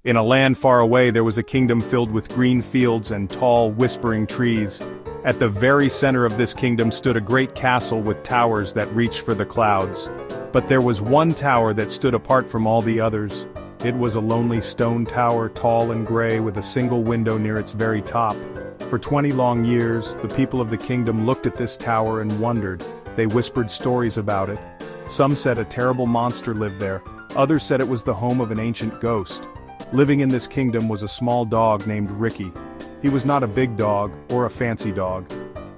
In a land far away there was a kingdom filled with green fields and tall, whispering trees. At the very center of this kingdom stood a great castle with towers that reached for the clouds. But there was one tower that stood apart from all the others. It was a lonely stone tower, tall and gray, with a single window near its very top. For 20 long years, the people of the kingdom looked at this tower and wondered. They whispered stories about it. Some said a terrible monster lived there. Others said it was the home of an ancient ghost. Living in this kingdom was a small dog named Ricky. He was not a big dog, or a fancy dog.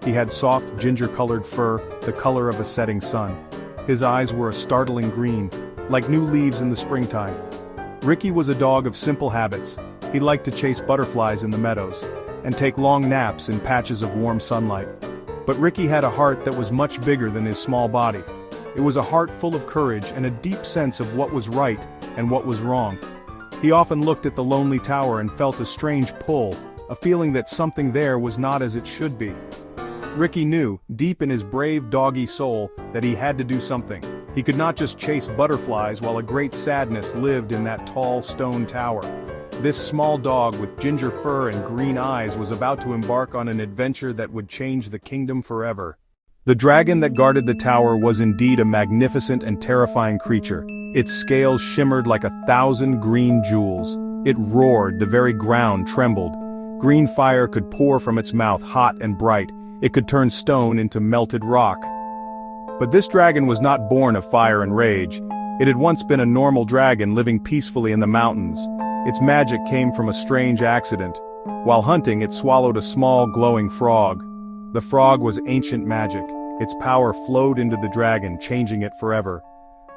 He had soft, ginger-colored fur, the color of a setting sun. His eyes were a startling green, like new leaves in the springtime. Ricky was a dog of simple habits. He liked to chase butterflies in the meadows, and take long naps in patches of warm sunlight. But Ricky had a heart that was much bigger than his small body. It was a heart full of courage and a deep sense of what was right and what was wrong. He often looked at the lonely tower and felt a strange pull, a feeling that something there was not as it should be. Ricky knew, deep in his brave doggy soul, that he had to do something. He could not just chase butterflies while a great sadness lived in that tall stone tower. This small dog with ginger fur and green eyes was about to embark on an adventure that would change the kingdom forever. The dragon that guarded the tower was indeed a magnificent and terrifying creature. Its scales shimmered like 1,000 green jewels. It roared, the very ground trembled. Green fire could pour from its mouth, hot and bright. It could turn stone into melted rock. But this dragon was not born of fire and rage. It had once been a normal dragon living peacefully in the mountains. Its magic came from a strange accident. While hunting, it swallowed a small, glowing frog. The frog was ancient magic. Its power flowed into the dragon, changing it forever.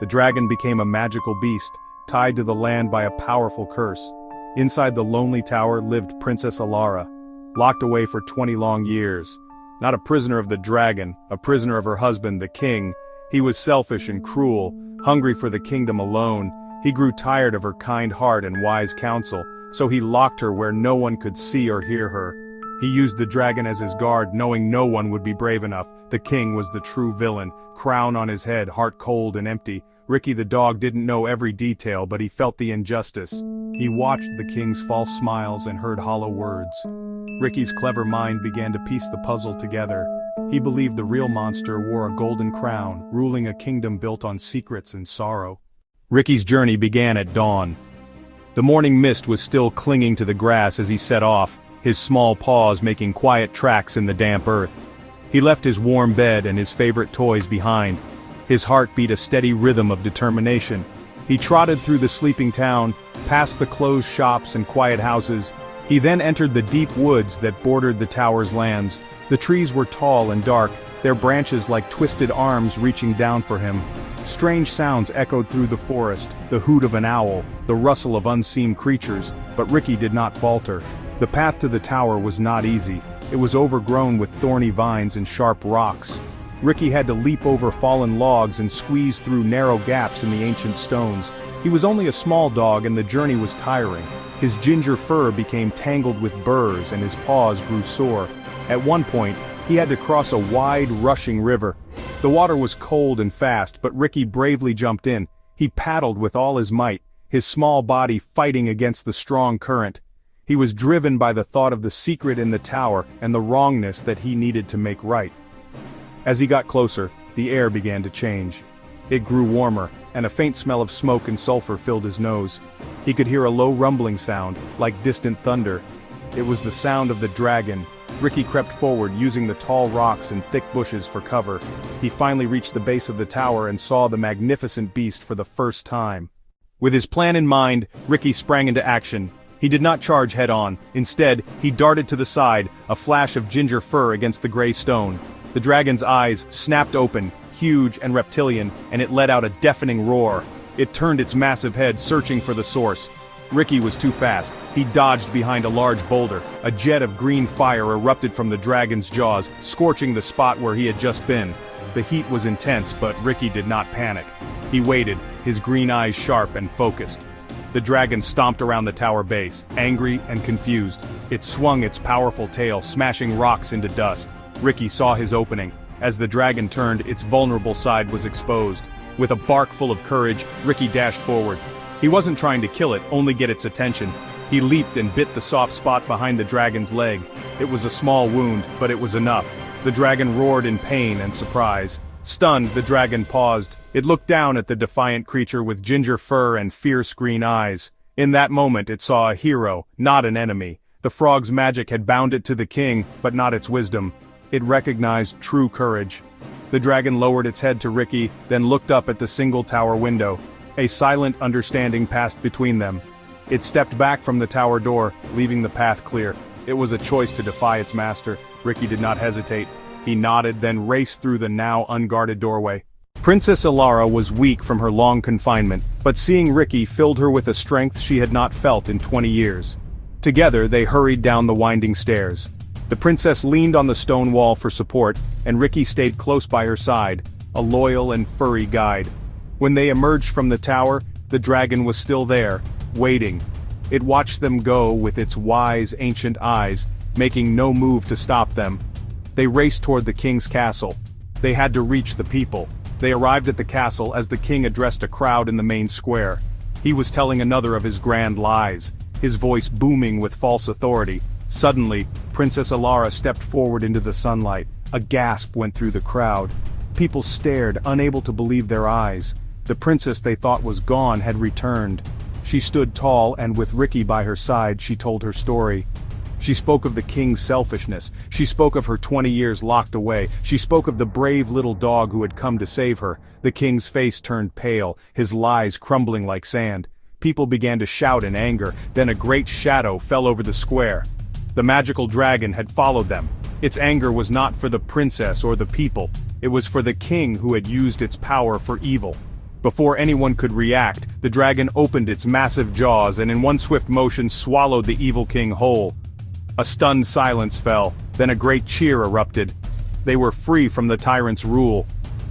The dragon became a magical beast, tied to the land by a powerful curse. Inside the lonely tower lived Princess Alara, locked away for 20 long years. Not a prisoner of the dragon, a prisoner of her husband, the king. He was selfish and cruel, hungry for the kingdom alone. He grew tired of her kind heart and wise counsel, so he locked her where no one could see or hear her. He used the dragon as his guard, knowing no one would be brave enough. The king was the true villain, crown on his head, heart cold and empty. Ricky the dog didn't know every detail, but he felt the injustice. He watched the king's false smiles and heard hollow words. Ricky's clever mind began to piece the puzzle together. He believed the real monster wore a golden crown, ruling a kingdom built on secrets and sorrow. Ricky's journey began at dawn. The morning mist was still clinging to the grass as he set off, his small paws making quiet tracks in the damp earth. He left his warm bed and his favorite toys behind. His heart beat a steady rhythm of determination. He trotted through the sleeping town, past the closed shops and quiet houses. He then entered the deep woods that bordered the tower's lands. The trees were tall and dark, their branches like twisted arms reaching down for him. Strange sounds echoed through the forest, the hoot of an owl, the rustle of unseen creatures, but Ricky did not falter. The path to the tower was not easy. It was overgrown with thorny vines and sharp rocks. Ricky had to leap over fallen logs and squeeze through narrow gaps in the ancient stones. He was only a small dog and the journey was tiring. His ginger fur became tangled with burrs and his paws grew sore. At one point, he had to cross a wide, rushing river. The water was cold and fast, but Ricky bravely jumped in. He paddled with all his might, his small body fighting against the strong current. He was driven by the thought of the secret in the tower and the wrongness that he needed to make right. As he got closer, the air began to change. It grew warmer, and a faint smell of smoke and sulfur filled his nose. He could hear a low rumbling sound, like distant thunder. It was the sound of the dragon. Ricky crept forward, using the tall rocks and thick bushes for cover. He finally reached the base of the tower and saw the magnificent beast for the first time. With his plan in mind, Ricky sprang into action. He did not charge head-on. Instead, he darted to the side, a flash of ginger fur against the gray stone. The dragon's eyes snapped open, huge and reptilian, and it let out a deafening roar. It turned its massive head, searching for the source. Ricky was too fast. He dodged behind a large boulder. A jet of green fire erupted from the dragon's jaws, scorching the spot where he had just been. The heat was intense, but Ricky did not panic. He waited, his green eyes sharp and focused. The dragon stomped around the tower base, angry and confused. It swung its powerful tail, smashing rocks into dust. Ricky saw his opening. As the dragon turned, its vulnerable side was exposed. With a bark full of courage, Ricky dashed forward. He wasn't trying to kill it, only get its attention. He leaped and bit the soft spot behind the dragon's leg. It was a small wound, but it was enough. The dragon roared in pain and surprise. Stunned, the dragon paused. It looked down at the defiant creature with ginger fur and fierce green eyes. In that moment it saw a hero, not an enemy. The frog's magic had bound it to the king, but not its wisdom. It recognized true courage. The dragon lowered its head to Ricky, then looked up at the single tower window. A silent understanding passed between them. It stepped back from the tower door, leaving the path clear. It was a choice to defy its master. Ricky did not hesitate. He nodded, then raced through the now unguarded doorway. Princess Alara was weak from her long confinement, but seeing Ricky filled her with a strength she had not felt in 20 years. Together they hurried down the winding stairs. The princess leaned on the stone wall for support, and Ricky stayed close by her side, a loyal and furry guide. When they emerged from the tower, the dragon was still there, waiting. It watched them go with its wise, ancient eyes, making no move to stop them. They raced toward the king's castle. They had to reach the people. They arrived at the castle as the king addressed a crowd in the main square. He was telling another of his grand lies, his voice booming with false authority. Suddenly, Princess Alara stepped forward into the sunlight. A gasp went through the crowd. People stared, unable to believe their eyes. The princess they thought was gone had returned. She stood tall, and with Ricky by her side, she told her story. She spoke of the king's selfishness. She spoke of her 20 years locked away. She spoke of the brave little dog who had come to save her. The king's face turned pale, his lies crumbling like sand. People began to shout in anger, then a great shadow fell over the square. The magical dragon had followed them. Its anger was not for the princess or the people. It was for the king who had used its power for evil. Before anyone could react, the dragon opened its massive jaws and in one swift motion swallowed the evil king whole. A stunned silence fell, then a great cheer erupted. They were free from the tyrant's rule.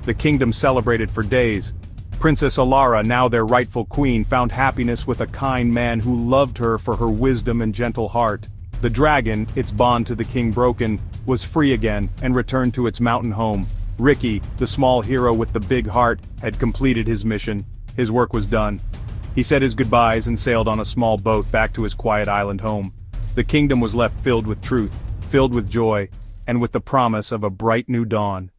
The kingdom celebrated for days. Princess Alara, now their rightful queen, found happiness with a kind man who loved her for her wisdom and gentle heart. The dragon, its bond to the king broken, was free again and returned to its mountain home. Ricky, the small hero with the big heart, had completed his mission. His work was done. He said his goodbyes and sailed on a small boat back to his quiet island home. The kingdom was left filled with truth, filled with joy, and with the promise of a bright new dawn.